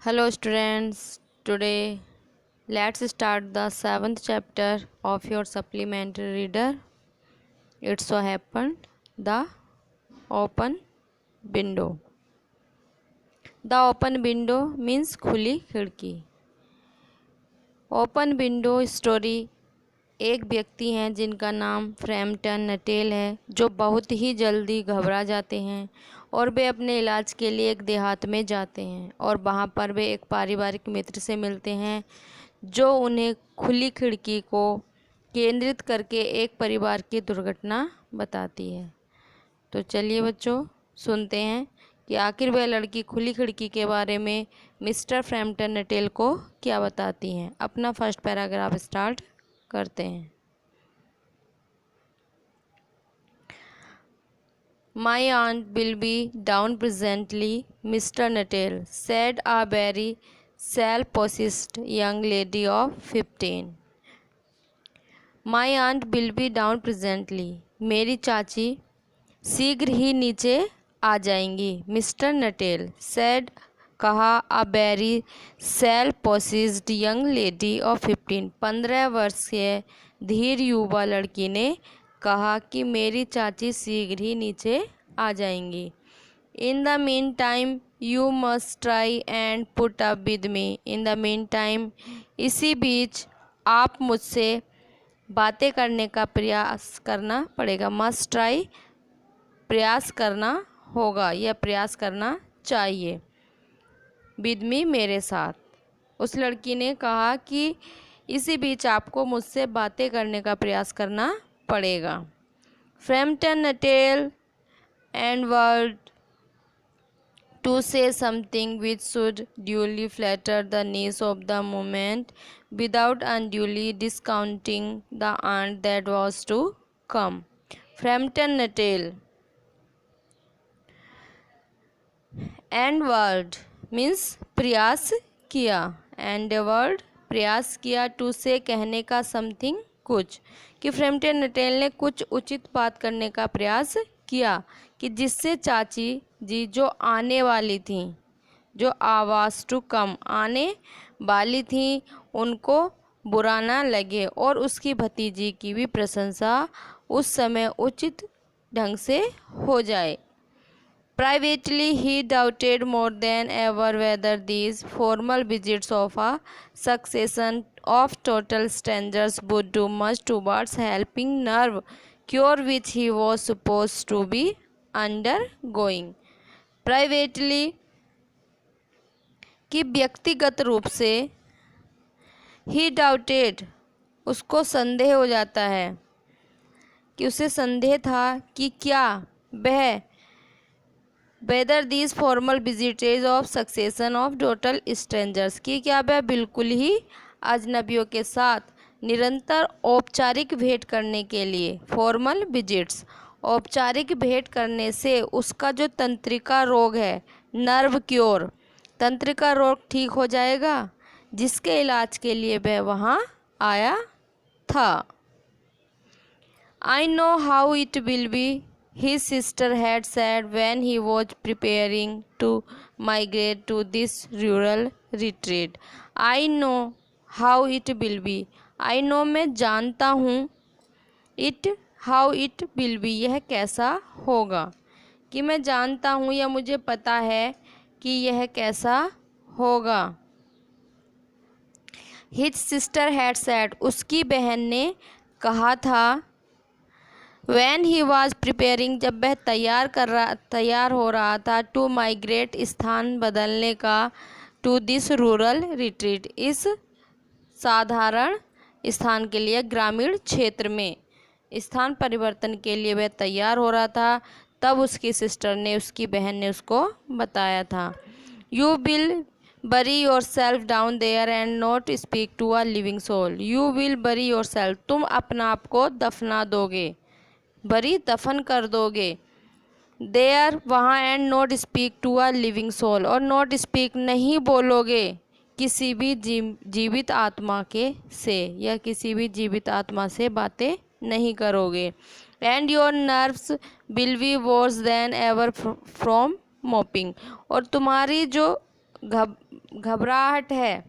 Hello students, today let's start the 7th chapter of your supplementary reader. It so happened the open window. The open window means खुली खिड़की. Open window story एक व्यक्ति हैं जिनका नाम Frampton नटेल है, जो बहुत ही जल्दी घबरा जाते हैं और वे अपने इलाज के लिए एक देहात में जाते हैं और वहाँ पर वे एक पारिवारिक मित्र से मिलते हैं जो उन्हें खुली खिड़की को केंद्रित करके एक परिवार की दुर्घटना बताती है। तो चलिए बच्चों, सुनते हैं कि आखिर वह लड़की खुली खिड़की के बारे में मिस्टर फ्रैम्पटन नटेल को क्या बताती हैं। अपना फर्स्ट पैराग्राफ स्टार्ट करते हैं। My aunt will be down presently, Mr. Nuttall said a very self-possessed young lady of 15. My aunt will be down presently. मेरी चाची शीघ्र ही नीचे आ जाएंगी। मिस्टर नटेल सेड कहा, a very self possessed young lady of 15, 15 वर्षीय धीर युवा लड़की ने कहा कि मेरी चाची शीघ्र ही नीचे आ जाएंगी। In the mean time you must try and put up with me. In the mean time, इसी बीच आप मुझसे बातें करने का प्रयास करना पड़ेगा। मस्ट ट्राई, प्रयास करना होगा या प्रयास करना चाहिए। विद मी, मेरे साथ। उस लड़की ने कहा कि इसी बीच आपको मुझसे बातें करने का प्रयास करना पड़ेगा। Framton Nuttel endeavored to say something which should duly flatter the needs of the moment without unduly discounting the aunt that was to come. Frampton Natal endeavored means प्रयास किया, endeavored प्रयास किया, to say कहने का, something कुछ, कि Frampton नटेल ने कुछ उचित बात करने का प्रयास किया कि जिससे चाची जी जो आने वाली थी, जो आवाज़ टू कम आने वाली थी, उनको बुरा ना लगे और उसकी भतीजी की भी प्रशंसा उस समय उचित ढंग से हो जाए। Privately, he doubted more than ever whether these formal visits of a succession of total strangers would do much towards helping nerve cure which he was supposed to be undergoing. Privately, कि व्यक्तिगत रूप से, he doubted, उसको संदेह हो जाता है, कि उसे संदेह था कि क्या वह whether these formal visits of succession of total strangers, कि क्या वह बिल्कुल ही अजनबियों के साथ निरंतर औपचारिक भेंट करने के लिए, फॉर्मल विजिट्स, औपचारिक भेंट करने से उसका जो तंत्रिका रोग है, नर्व क्योर, तंत्रिका रोग ठीक हो जाएगा, जिसके इलाज के लिए वह वहाँ आया था। I know how it will be, his sister had said when he was preparing to migrate to this rural retreat. I know how it will be. I know, मैं जानता हूँ, it, how it will be, यह कैसा होगा, कि मैं जानता हूँ या मुझे पता है कि यह कैसा होगा। His sister had said, उसकी बहन ने कहा था, When he was preparing, जब वह तैयार हो रहा था, टू माइग्रेट, स्थान बदलने का, टू दिस रूरल रिट्रीट, इस साधारण स्थान के लिए, ग्रामीण क्षेत्र में स्थान परिवर्तन के लिए वह तैयार हो रहा था, तब उसकी सिस्टर ने, उसकी बहन ने उसको बताया था, you will bury yourself down there and not speak to a living soul. You will bury yourself, तुम अपना आप को दफना दोगे, बरी दफन कर दोगे, देयर वहाँ, and not speak to a living soul, और नॉट स्पीक नहीं बोलोगे किसी भी जीवित आत्मा के से, या किसी भी जीवित आत्मा से बातें नहीं करोगे। And your nerves will be worse than ever from mopping, और तुम्हारी जो घबराहट है,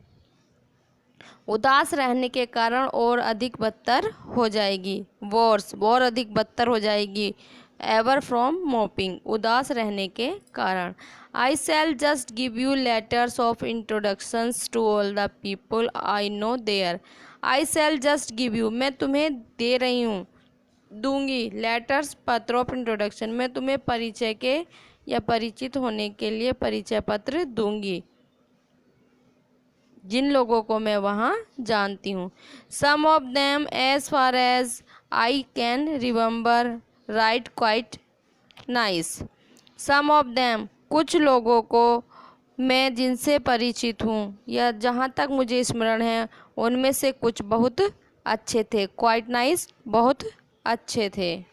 उदास रहने के कारण और अधिक बदतर हो जाएगी। वर्स, और अधिक बदतर हो जाएगी। एवर फ्रॉम मोपिंग, उदास रहने के कारण। I shall just give you letters of introductions to all the people I know there. I shall just give you, मैं तुम्हें दे रही हूँ, दूंगी। लेटर्स, पत्र ऑफ इंट्रोडक्शन, मैं तुम्हें परिचय के या परिचित होने के लिए परिचय पत्र दूंगी, जिन लोगों को मैं वहाँ जानती हूँ। Some of them as far as I can remember right quite nice. Some of them, कुछ लोगों को मैं जिनसे परिचित हूँ या जहाँ तक मुझे स्मरण है उनमें से कुछ बहुत अच्छे थे। क्वाइट नाइस, बहुत अच्छे थे।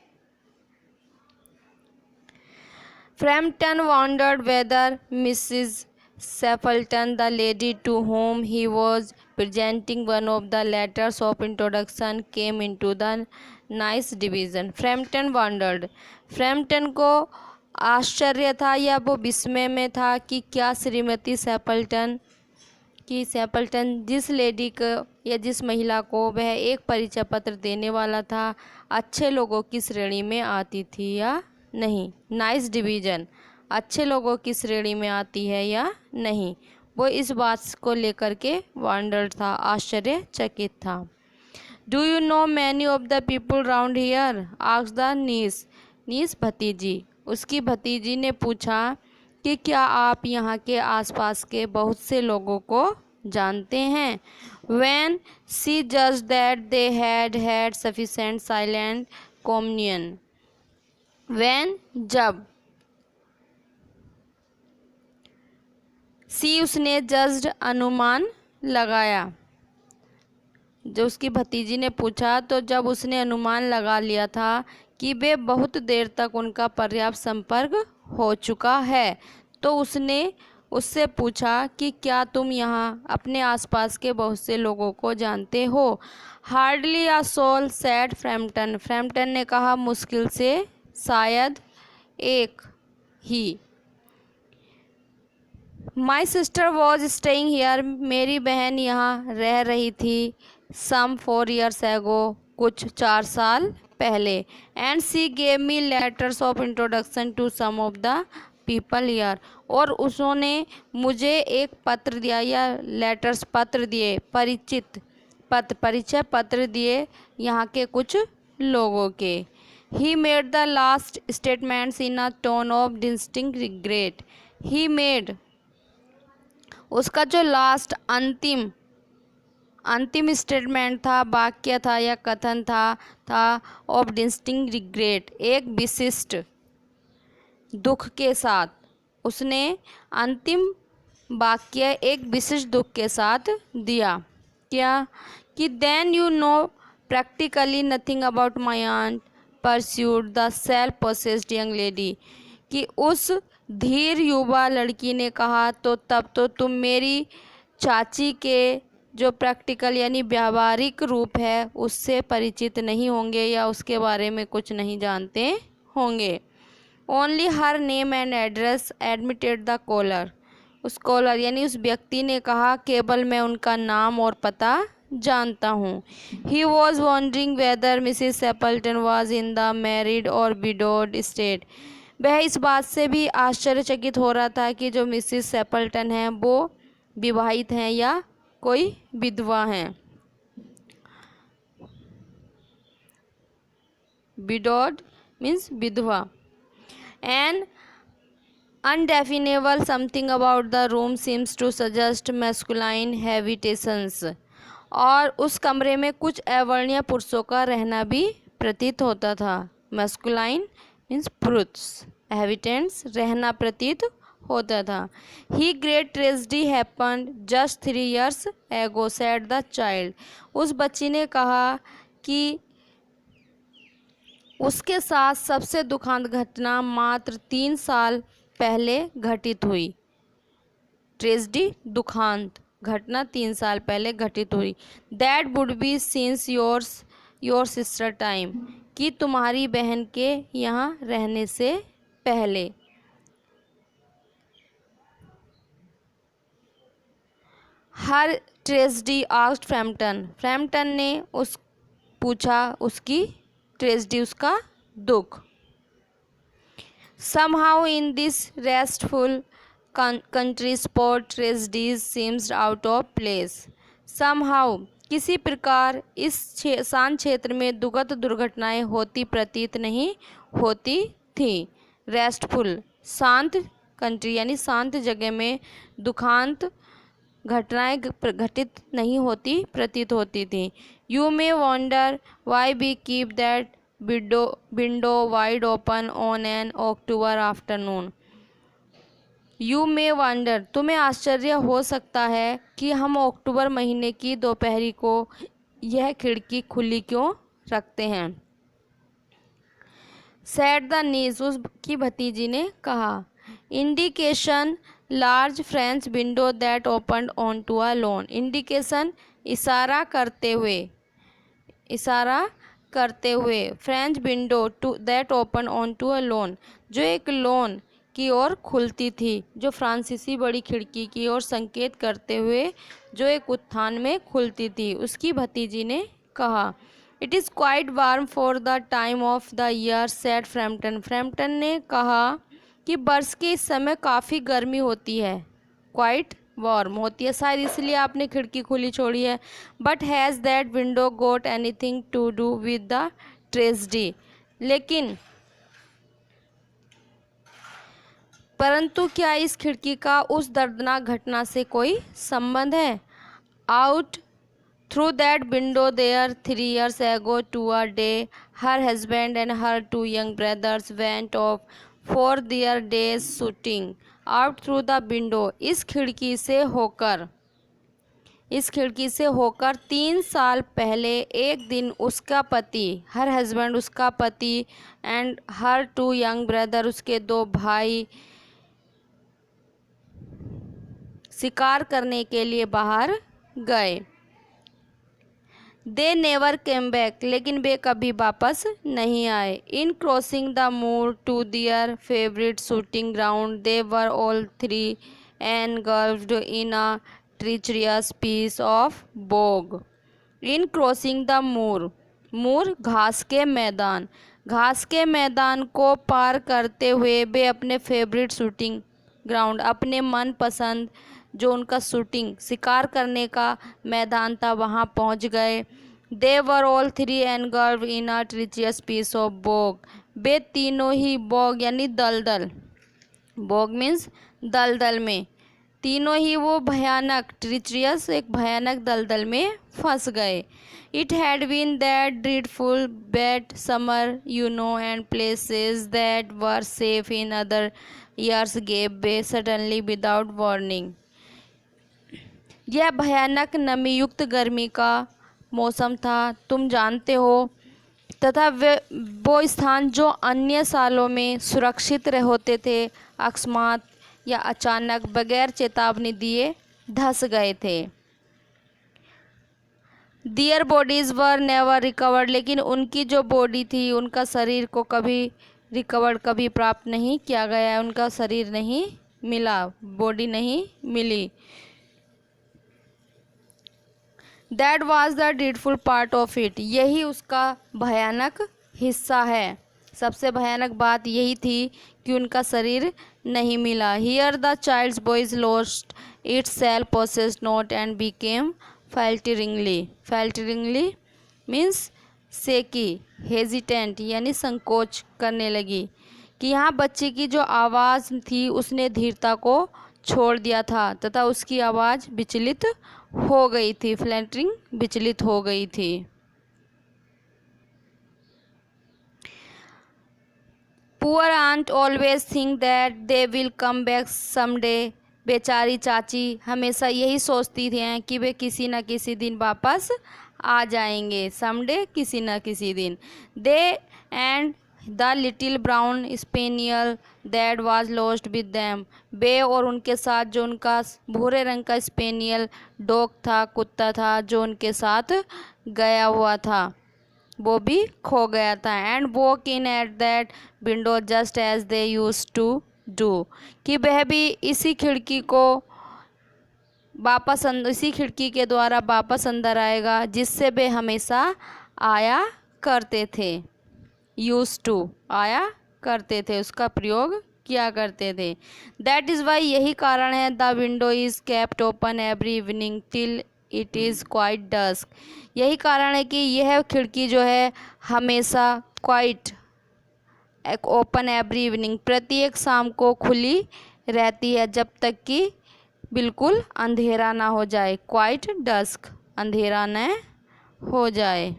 Frampton wondered whether Mrs. Stapleton, the lady to whom he was presenting one of the letters of introduction, came into the nice division. Frampton wondered. Frampton को आश्चर्य था या वो विस्मय में था कि क्या श्रीमती सैपल्टन जिस लेडी को या जिस महिला को वह एक परिचय पत्र देने वाला था, अच्छे लोगों की श्रेणी में आती थी या नहीं। नाइस डिवीज़न, अच्छे लोगों की श्रेणी में आती है या नहीं, वो इस बात को लेकर के वंडर्ड था, आश्चर्यचकित था। Do you know many of the people round here, asked the niece भतीजी, उसकी भतीजी ने पूछा कि क्या आप यहाँ के आसपास के बहुत से लोगों को जानते हैं। When she judged that they had had sufficient silent communion. When, जब। सी, उसने, जज्ड, अनुमान लगाया। जो उसकी भतीजी ने पूछा तो जब उसने अनुमान लगा लिया था कि वे बहुत देर तक उनका पर्याप्त संपर्क हो चुका है, तो उसने उससे पूछा कि क्या तुम यहाँ अपने आसपास के बहुत से लोगों को जानते हो। Hardly a soul, said Framton, Framton ने कहा मुश्किल से, शायद एक ही। My sister was staying here, मेरी बहन यहाँ रह रही थी। सम 4 years ago, कुछ 4 साल पहले। And she gave me letters of introduction to some of the people here, और उन्होंने मुझे एक पत्र दिया या लेटर्स, पत्र दिए, परिचय पत्र दिए यहाँ के कुछ लोगों के। He made the last statements in a tone of distinct regret. He made, उसका जो लास्ट अंतिम स्टेटमेंट था, वाक्य था या कथन था ऑफ डिस्टिंक्ट रिग्रेट, एक विशिष्ट दुख के साथ। उसने अंतिम वाक्य एक विशिष्ट दुख के साथ दिया। क्या कि then you know practically nothing about my aunt, pursued the self possessed young lady, कि उस धीर युवा लड़की ने कहा, तो तब तो तुम मेरी चाची के जो प्रैक्टिकल यानी व्यावहारिक रूप है उससे परिचित नहीं होंगे या उसके बारे में कुछ नहीं जानते होंगे। Only her name and address admitted the caller, उस कॉलर यानी उस व्यक्ति ने कहा, केवल मैं उनका नाम और पता जानता हूँ। He was wondering whether Mrs Sappleton was in the married और विडोड स्टेट, वह इस बात से भी आश्चर्यचकित हो रहा था कि जो मिसिज सैपल्टन हैं वो विवाहित हैं या कोई विधवा हैं। विडोड मीन्स विधवा। An undefinable something about the room seems to suggest masculine habitations, और उस कमरे में कुछ अवर्णीय पुरुषों का रहना भी प्रतीत होता था। masculine मीन्स पुरुष, हैबिटेंट्स रहना प्रतीत होता था। He great tragedy happened just 3 years ago, said the child, उस बच्ची ने कहा कि उसके साथ सबसे दुखद घटना मात्र 3 साल पहले घटित हुई। ट्रेजेडी, दुखांत घटना 3 साल पहले घटित हुई। That would be since your sister time, कि तुम्हारी बहन के यहाँ रहने से पहले। हर ट्रेजेडी आस्क्ड फ्रैम्पटन, फ्रैम्पटन ने उस पूछा उसकी ट्रेजेडी, उसका दुख। Somehow in this restful country sport tragedies seems out of place. Somehow किसी प्रकार इस शांत क्षेत्र में दुखद दुर्घटनाएं होती प्रतीत नहीं होती थी। रेस्टफुल शांत कंट्री यानी शांत जगह में दुखांत घटनाएं घटित नहीं होती प्रतीत होती थी। You may wonder why we keep that window wide open on an October afternoon. You may wonder तुम्हें आश्चर्य हो सकता है कि हम अक्टूबर महीने की दोपहरी को यह खिड़की खुली क्यों रखते हैं। सेड द नीस उसकी भतीजी ने कहा। Indication large French window that opened on to a lawn. Indication इशारा करते हुए French window to that open on to a lawn, जो एक लॉन की ओर खुलती थी, जो फ्रांसीसी बड़ी खिड़की की ओर संकेत करते हुए जो एक उत्थान में खुलती थी। उसकी भतीजी ने कहा। It is quite warm for the time of the year said Frampton. Framton ने कहा कि वर्ष के इस समय काफ़ी गर्मी होती है। क्वाइट वार्म होती है, शायद इसलिए आपने खिड़की खुली छोड़ी है। But has that window got anything to do with the tragedy. लेकिन परंतु क्या इस खिड़की का उस दर्दनाक घटना से कोई संबंध है। Out through that window there 3 years ago to a day her husband and her 2 young brothers went off for their day's shooting. Out through the window इस खिड़की से होकर 3 साल पहले एक दिन उसका पति, हर हस्बैंड उसका पति, एंड हर 2 यंग ब्रदर उसके 2 भाई शिकार करने के लिए बाहर गए। दे नेवर केम बैक, लेकिन वे कभी वापस नहीं आए। In crossing the moor to their favourite shooting ground they were all 3 engulfed in a treacherous piece of bog. In crossing the moor घास के मैदान को पार करते हुए वे अपने फेवरेट शूटिंग ग्राउंड, अपने मनपसंद जो उनका शूटिंग शिकार करने का मैदान था, वहाँ पहुँच गए। They were all 3 engulfed in a treacherous piece of bog. वे तीनों ही बॉग यानी दलदल, बॉग मीन्स दलदल में, तीनों ही वो भयानक ट्रीचियस एक भयानक दलदल में फंस गए। It had been that dreadful bad summer you know and places that were safe in other years gave way suddenly without warning. यह भयानक नमीयुक्त गर्मी का मौसम था, तुम जानते हो, तथा वो स्थान जो अन्य सालों में सुरक्षित होते थे, अकस्मात या अचानक बगैर चेतावनी दिए धंस गए थे। दियर बॉडीज वर नेवर रिकवर्ड, लेकिन उनकी जो बॉडी थी, उनका शरीर को कभी प्राप्त नहीं किया गया, उनका शरीर नहीं मिला, बॉडी नहीं मिली। That was the dreadful part of it, यही उसका भयानक हिस्सा है। सबसे भयानक बात यही थी कि उनका शरीर नहीं मिला। Here the child's voice lost its self possessed note and became falteringly means shaky, hesitant यानी संकोच करने लगी, कि यहाँ बच्चे की जो आवाज़ थी उसने धीरता को छोड़ दिया था तथा उसकी आवाज़ विचलित हो गई थी, फ्लैटरिंग विचलित हो गई थी। Poor aunt always think that they will come back someday, बेचारी चाची हमेशा यही सोचती थी कि वे किसी न किसी दिन वापस आ जाएंगे, समडे किसी न किसी दिन। They and the little brown spaniel that was lost with them, वे और उनके साथ जो उनका भूरे रंग का स्पेनियल डॉग था, कुत्ता था, जो उनके साथ गया हुआ था, वो भी खो गया था। And walk in at that window just as they used to do, कि वह भी इसी खिड़की को वापस इसी खिड़की के द्वारा वापस अंदर आएगा जिससे वे हमेशा आया करते थे। यूज टू, आया करते थे, उसका प्रयोग किया करते थे। दैट इज़ वाई, यही कारण है, the window is kept open every evening till it is quite dusk. यही कारण है कि यह खिड़की जो है हमेशा क्वाइट ओपन एवरी इवनिंग, प्रत्येक शाम को खुली रहती है जब तक कि बिल्कुल अंधेरा ना हो जाए, क्वाइट डस्क, अंधेरा न हो जाए।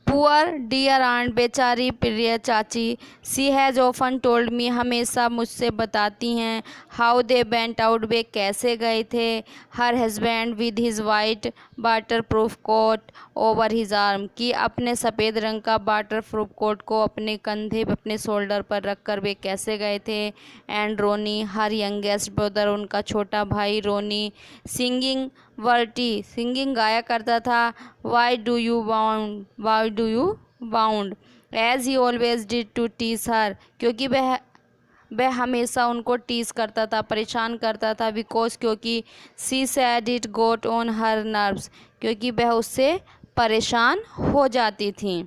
पुअर डियर आंट, बेचारी प्रिय चाची, she has often told me, हमेशा मुझसे बताती हैं, हाउ दे वेंट आउट, वे कैसे गए थे, her husband with his white waterproof coat over his arm, कि अपने सफ़ेद रंग का वाटर प्रूफ कोट को अपने कंधे अपने शोल्डर पर रखकर वे कैसे गए थे। And Ronnie, her youngest brother, उनका छोटा भाई रोनी, सिंगिंग वर्टी, सिंगिंग गाया करता था, why do you bound as he always did to tease her, क्योंकि वह हमेशा उनको टीस करता था, परेशान करता था। बिकॉज, क्योंकि she said it got on her nerves, क्योंकि वह उससे परेशान हो जाती थी।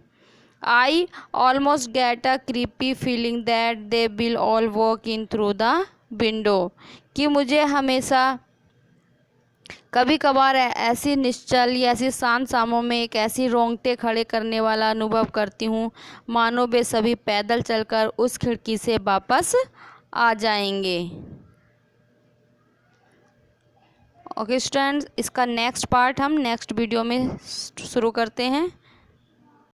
I almost get a creepy feeling that they will all walk in through the window, कि मुझे हमेशा कभी कभार ऐसी निश्चल या ऐसी शांत शामों में एक ऐसी रोंगटे खड़े करने वाला अनुभव करती हूँ मानो वे सभी पैदल चलकर उस खिड़की से वापस आ जाएंगे। ओके स्टूडेंट्स, इसका नेक्स्ट पार्ट हम नेक्स्ट वीडियो में शुरू करते हैं।